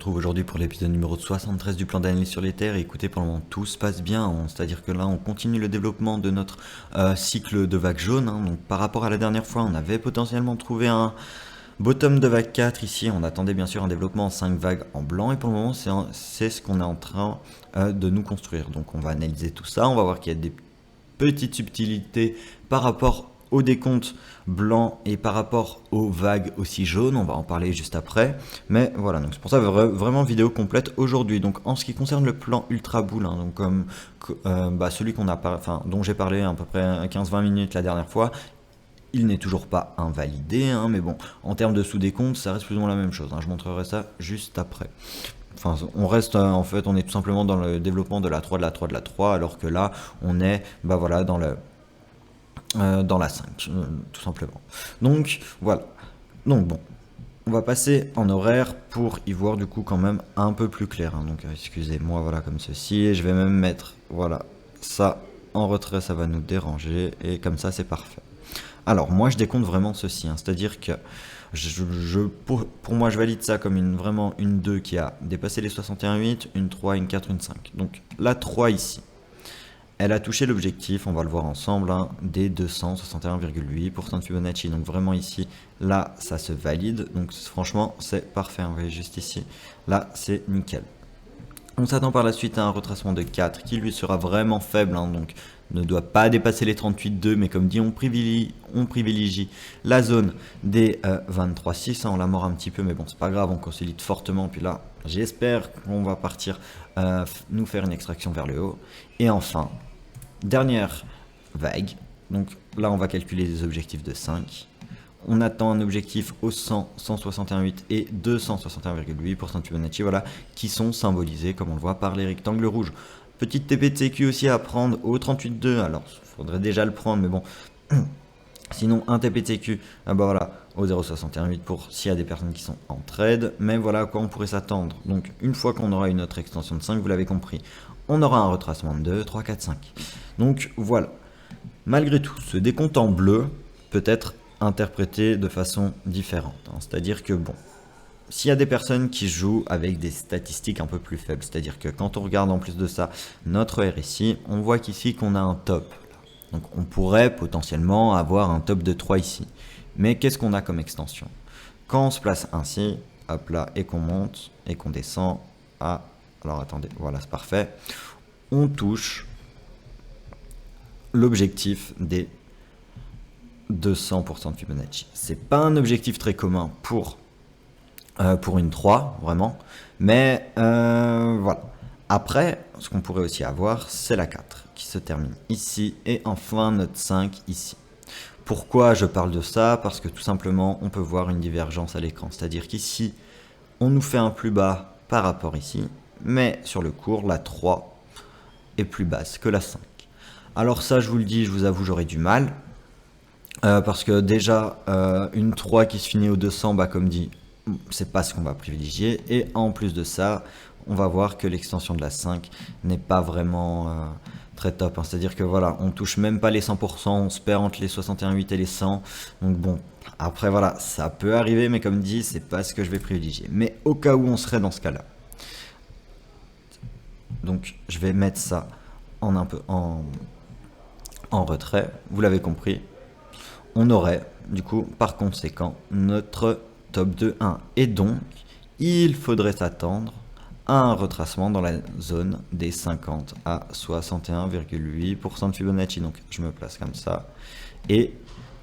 Trouve aujourd'hui pour l'épisode numéro 73 du plan d'analyse sur les terres. Et écoutez, pour le moment, tout se passe bien, c'est-à-dire que là, on continue le développement de notre cycle de vague jaune, hein. Donc, par rapport à la dernière fois, on avait potentiellement trouvé un bottom de vague 4 ici. On attendait bien sûr un développement en 5 vagues en blanc. Et pour le moment, c'est ce qu'on est en train de nous construire. Donc, on va analyser tout ça. On va voir qu'il y a des petites subtilités par rapport au décompte blanc et par rapport aux vagues aussi jaunes, on va en parler juste après, mais voilà, donc c'est pour ça vraiment vidéo complète aujourd'hui. Donc en ce qui concerne le plan ultra boule, hein, donc comme celui dont j'ai parlé à peu près 15-20 minutes la dernière fois, il n'est toujours pas invalidé, hein, mais bon, en termes de sous-décompte, ça reste plus ou moins la même chose, hein. Je montrerai ça juste après. Enfin, on reste en fait, on est tout simplement dans le développement de la 3, de la 3, de la 3, alors que là, on est voilà, dans la 5, tout simplement. Donc voilà. Donc bon, on va passer en horaire pour y voir du coup quand même un peu plus clair, hein. Donc excusez-moi, voilà comme ceci. Et je vais même mettre voilà ça en retrait, ça va nous déranger et comme ça c'est parfait. Alors moi je décompte vraiment ceci, hein. C'est-à-dire que pour moi je valide ça comme vraiment une 2 qui a dépassé les 61,8, une 3, une 4, une 5. Donc la 3 ici, elle a touché l'objectif, on va le voir ensemble, hein, des 261,8% de Fibonacci. Donc vraiment ici, là, ça se valide. Donc franchement, c'est parfait, hein. Vous voyez juste ici, là, c'est nickel. On s'attend par la suite à un retracement de 4 qui lui sera vraiment faible, hein, donc ne doit pas dépasser les 38,2, mais comme dit, on privilégie la zone des 23,6, hein. On la mord un petit peu, mais bon, c'est pas grave, on consolide fortement. Puis là, j'espère qu'on va partir nous faire une extraction vers le haut. Et enfin, dernière vague, donc là on va calculer des objectifs de 5. On attend un objectif au 100, 161,8 et 261,8% de Fibonacci, voilà, qui sont symbolisés, comme on le voit, par les rectangles rouges. Petite TPTQ aussi à prendre au 38,2, alors il faudrait déjà le prendre, mais bon, sinon un TPTQ, voilà, au 0,61,8 pour s'il y a des personnes qui sont en trade, mais voilà à quoi on pourrait s'attendre. Donc une fois qu'on aura une autre extension de 5, vous l'avez compris, on aura un retracement de 2, 3, 4, 5. Donc voilà, malgré tout, ce décompte en bleu peut être interprété de façon différente, hein. C'est-à-dire que bon, s'il y a des personnes qui jouent avec des statistiques un peu plus faibles, c'est-à-dire que quand on regarde en plus de ça notre RSI, on voit qu'ici qu'on a un top. Donc on pourrait potentiellement avoir un top de 3 ici. Mais qu'est-ce qu'on a comme extension? Quand on se place ainsi, hop là, et qu'on monte, et qu'on descend à... Alors attendez, voilà, c'est parfait. On touche l'objectif des 200% de Fibonacci. C'est pas un objectif très commun pour une 3, vraiment. Mais voilà. Après, ce qu'on pourrait aussi avoir, c'est la 4 qui se termine ici. Et enfin, notre 5 ici. Pourquoi je parle de ça? Parce que tout simplement, on peut voir une divergence à l'écran. C'est-à-dire qu'ici, on nous fait un plus bas par rapport ici. Mais sur le cours, la 3 est plus basse que la 5. Alors ça, je vous le dis, je vous avoue, j'aurais du mal. Parce que déjà, une 3 qui se finit au 200, comme dit, c'est pas ce qu'on va privilégier. Et en plus de ça, on va voir que l'extension de la 5 n'est pas vraiment très top, hein. C'est-à-dire que voilà, on touche même pas les 100%, on se perd entre les 61,8 et les 100. Donc bon, après voilà, ça peut arriver, mais comme dit, c'est pas ce que je vais privilégier. Mais au cas où on serait dans ce cas-là. Donc je vais mettre ça en retrait, vous l'avez compris. On aurait du coup par conséquent notre top de 1 et donc il faudrait s'attendre à un retracement dans la zone des 50 à 61,8% de Fibonacci. Donc je me place comme ça et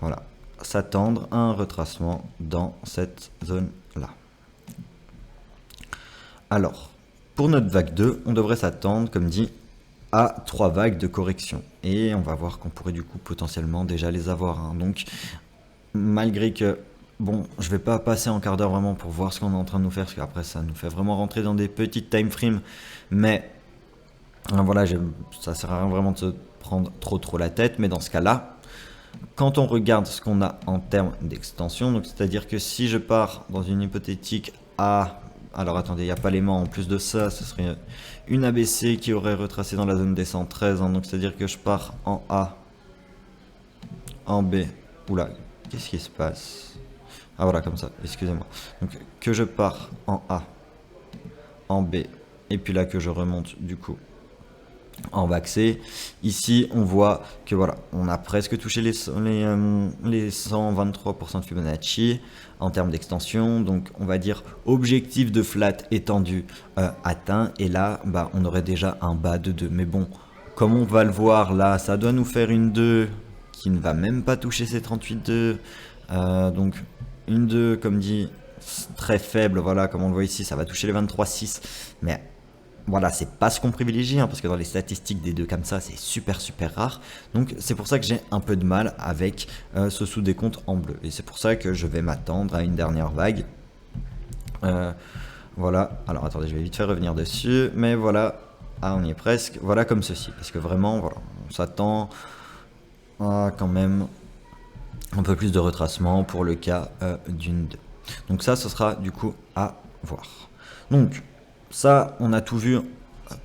voilà, s'attendre à un retracement dans cette zone là. Alors pour notre vague 2, on devrait s'attendre, comme dit, à 3 vagues de correction. Et on va voir qu'on pourrait du coup potentiellement déjà les avoir, hein. Donc malgré que, bon, je vais pas passer en quart d'heure vraiment pour voir ce qu'on est en train de nous faire, parce qu'après ça nous fait vraiment rentrer dans des petites time frames. Mais voilà, ça sert à rien vraiment de se prendre trop la tête. Mais dans ce cas-là, quand on regarde ce qu'on a en termes d'extension, donc c'est-à-dire que si je pars dans une hypothétique A... Alors attendez, il n'y a pas l'aimant. En plus de ça, ce serait une ABC qui aurait retracé dans la zone des 113. Hein. Donc c'est-à-dire que je pars en A, en B. Oula, qu'est-ce qui se passe? Ah voilà, comme ça, excusez-moi. Donc que je pars en A, en B, et puis là que je remonte du coup en vague C. Ici, on voit que voilà, on a presque touché les 123% de Fibonacci en termes d'extension. Donc, on va dire objectif de flat étendu atteint. Et là, bah, on aurait déjà un bas de 2. Mais bon, comme on va le voir là, ça doit nous faire une 2 qui ne va même pas toucher ces 38,2. Donc, une 2, comme dit, très faible. Voilà, comme on le voit ici, ça va toucher les 23,6. Mais voilà, c'est pas ce qu'on privilégie, hein, parce que dans les statistiques des deux comme ça, c'est super rare. Donc c'est pour ça que j'ai un peu de mal avec ce sous-décompte en bleu. Et c'est pour ça que je vais m'attendre à une dernière vague. Voilà, alors attendez, je vais vite faire revenir dessus. Mais voilà, ah, on y est presque. Voilà comme ceci. Parce que vraiment, voilà, on s'attend à quand même un peu plus de retracement pour le cas d'une 2. Donc ça, ce sera du coup à voir. Donc, ça, on a tout vu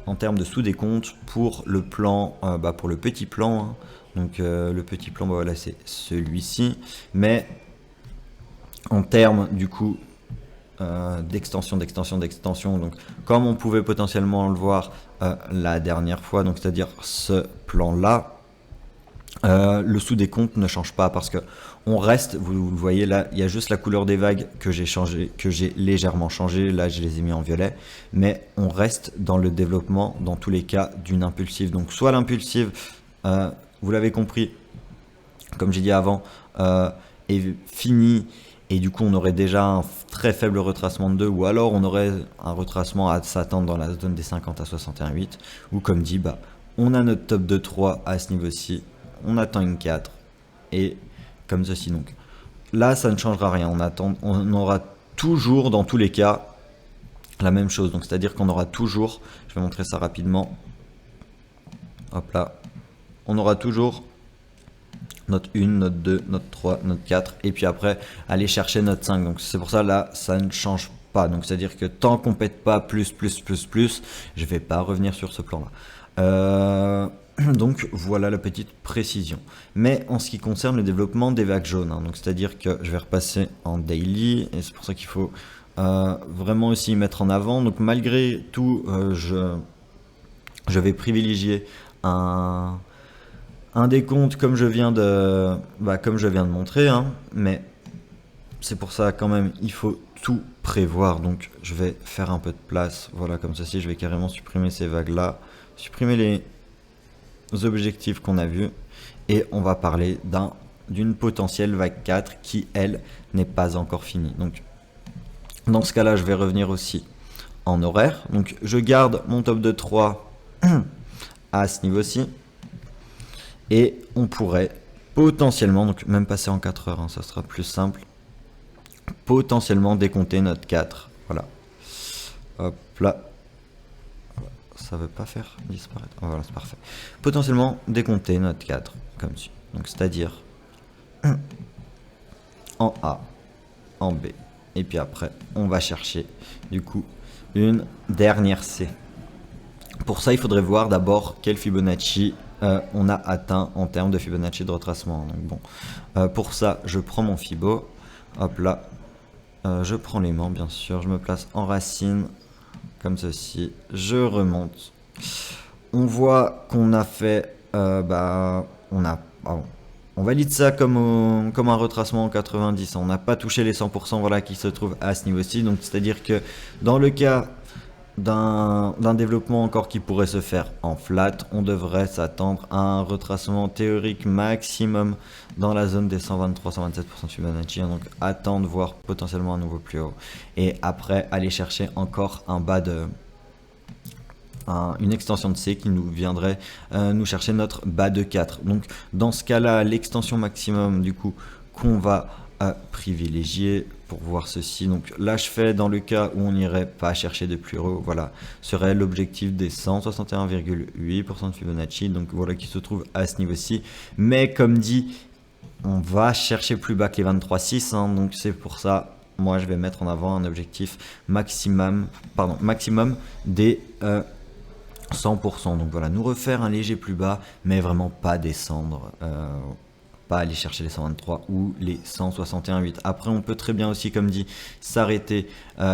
en termes de sous-décompte pour le plan, pour le petit plan. Hein. Donc le petit plan, bah, voilà, c'est celui-ci. Mais en termes du coup d'extension, donc comme on pouvait potentiellement le voir la dernière fois, donc c'est-à-dire ce plan-là, le sous-décompte ne change pas parce que on reste, vous le voyez là, il y a juste la couleur des vagues que j'ai changé, que j'ai légèrement changé, là je les ai mis en violet, mais on reste dans le développement dans tous les cas d'une impulsive. Donc soit l'impulsive, vous l'avez compris, comme j'ai dit avant, est finie et du coup on aurait déjà un très faible retracement de 2, ou alors on aurait un retracement à s'attendre dans la zone des 50 à 61,8, ou comme dit, bah, on a notre top de 3 à ce niveau-ci, on attend une 4 et comme ceci. Donc là ça ne changera rien, on aura toujours dans tous les cas la même chose, donc c'est à dire qu'on aura toujours, je vais montrer ça rapidement, hop là, on aura toujours notre 1, notre 2, notre 3, notre 4 et puis après aller chercher notre 5. Donc c'est pour ça là ça ne change pas, donc c'est à dire que tant qu'on pète pas plus, je vais pas revenir sur ce plan là. Donc voilà la petite précision. Mais en ce qui concerne le développement des vagues jaunes, hein, donc c'est-à-dire que je vais repasser en daily, et c'est pour ça qu'il faut vraiment aussi mettre en avant. Donc malgré tout, je vais privilégier un décompte comme je viens de, montrer, hein, mais c'est pour ça quand même il faut tout prévoir. Donc je vais faire un peu de place, voilà, comme ceci. Je vais carrément supprimer ces vagues là, supprimer les objectifs qu'on a vus, et on va parler d'une potentielle vague 4 qui elle n'est pas encore finie. Donc dans ce cas là je vais revenir aussi en horaire, donc je garde mon top de 3 à ce niveau ci, et on pourrait potentiellement, donc même passer en 4 heures, hein, ça sera plus simple, potentiellement décompter notre 4, voilà, hop là, ça veut pas faire disparaître, oh, voilà, c'est parfait, potentiellement décompter notre 4 comme ci, donc c'est à dire en A, en B, et puis après on va chercher du coup une dernière C. Pour ça il faudrait voir d'abord quel Fibonacci on a atteint en termes de Fibonacci de retracement. Donc bon, pour ça je prends mon Fibo, hop là, je prends l'aimant bien sûr, je me place en racine comme ceci, je remonte, on voit qu'on a fait, on valide ça comme un retracement en 90, on n'a pas touché les 100%, voilà, qui se trouvent à ce niveau-ci. Donc c'est à dire que dans le cas d'un développement encore qui pourrait se faire en flat, on devrait s'attendre à un retracement théorique maximum dans la zone des 123-127% Fibonacci, donc attendre voir potentiellement un nouveau plus haut, et après aller chercher encore un bas de une extension de C qui nous viendrait nous chercher notre bas de 4. Donc dans ce cas là l'extension maximum du coup qu'on va privilégier pour voir ceci, donc là je fais dans le cas où on n'irait pas chercher de plus haut, voilà, serait l'objectif des 161,8% de Fibonacci, donc voilà, qui se trouve à ce niveau-ci. Mais comme dit, on va chercher plus bas que les 23,6, hein, donc c'est pour ça moi je vais mettre en avant un objectif maximum des 100%. Donc voilà, nous refaire un léger plus bas, mais vraiment pas descendre pas aller chercher les 123 ou les 161,8. Après, on peut très bien aussi, comme dit, s'arrêter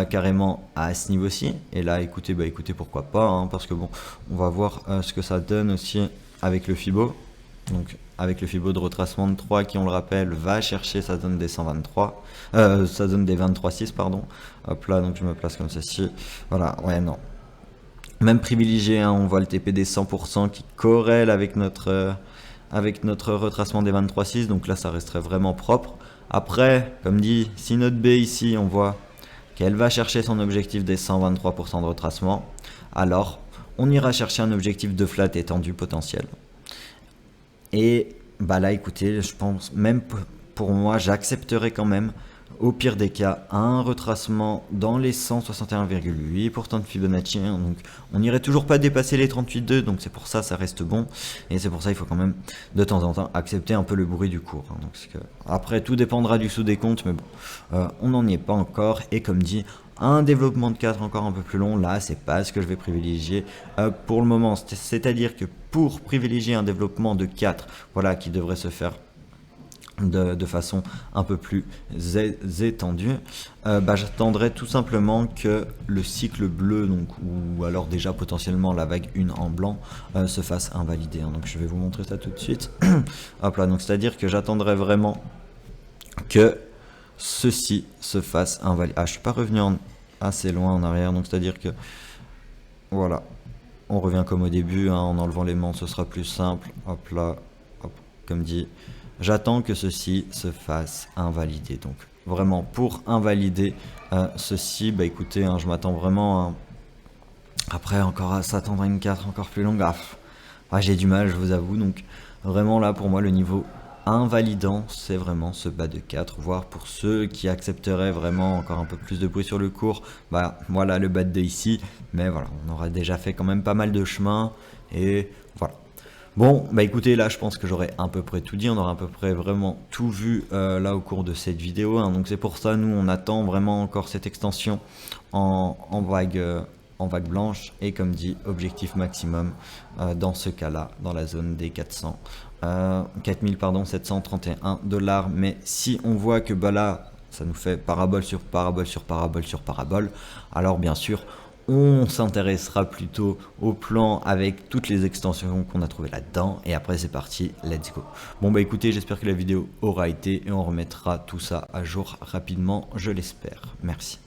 carrément à ce niveau-ci. Et là, écoutez, pourquoi pas, hein, parce que bon, on va voir ce que ça donne aussi avec le Fibo. Donc, avec le Fibo de retracement de 3 qui, on le rappelle, va chercher sa zone des 123, sa zone des 23,6, pardon. Hop là, donc je me place comme ceci. Voilà, ouais, non. Même privilégié, hein, on voit le TPD 100% qui corrèle avec notre retracement des 23,6. Donc là, ça resterait vraiment propre. Après, comme dit, si notre B ici, on voit qu'elle va chercher son objectif des 123% de retracement, alors on ira chercher un objectif de flat étendu potentiel. Et bah là, écoutez, je pense même pour moi, j'accepterai quand même, au pire des cas, un retracement dans les 161,8% de Fibonacci. Donc, on n'irait toujours pas dépasser les 38,2. Donc, c'est pour ça, ça reste bon. Et c'est pour ça, il faut quand même, de temps en temps, accepter un peu le bruit du cours. Donc, après, tout dépendra du sous-décompte. Mais bon, on n'en y est pas encore. Et comme dit, un développement de 4 encore un peu plus long, là, c'est pas ce que je vais privilégier pour le moment. C'est-à-dire que pour privilégier un développement de 4, voilà, qui devrait se faire de façon un peu plus étendue, j'attendrai tout simplement que le cycle bleu, donc, ou alors déjà potentiellement la vague 1 en blanc, se fasse invalider. Donc je vais vous montrer ça tout de suite. Hop là, donc c'est-à-dire que j'attendrai vraiment que ceci se fasse invalider. Ah, je suis pas revenu assez loin en arrière, donc c'est-à-dire que voilà, on revient comme au début, hein, en enlevant les monts, ce sera plus simple. Hop là, hop, comme dit. J'attends que ceci se fasse invalider. Donc vraiment pour invalider ceci, écoutez, hein, je m'attends vraiment à... Après encore à s'attendre à une 4 encore plus longue. J'ai du mal, je vous avoue. Donc vraiment là pour moi le niveau invalidant, c'est vraiment ce bas de 4, voire pour ceux qui accepteraient vraiment encore un peu plus de bruit sur le cours, voilà le bas de 2 ici. Mais voilà, on aura déjà fait quand même pas mal de chemin et voilà. Bon, écoutez, là je pense que j'aurais à peu près tout dit, on aura à peu près vraiment tout vu là au cours de cette vidéo, hein. Donc c'est pour ça, nous on attend vraiment encore cette extension en vague blanche, et comme dit, objectif maximum dans ce cas-là, dans la zone des 4731 $. Mais si on voit que là, ça nous fait parabole sur parabole sur parabole sur parabole, alors bien sûr, on s'intéressera plutôt au plan avec toutes les extensions qu'on a trouvées là-dedans. Et après, c'est parti, let's go. Bon, écoutez, j'espère que la vidéo aura été, et on remettra tout ça à jour rapidement, je l'espère. Merci.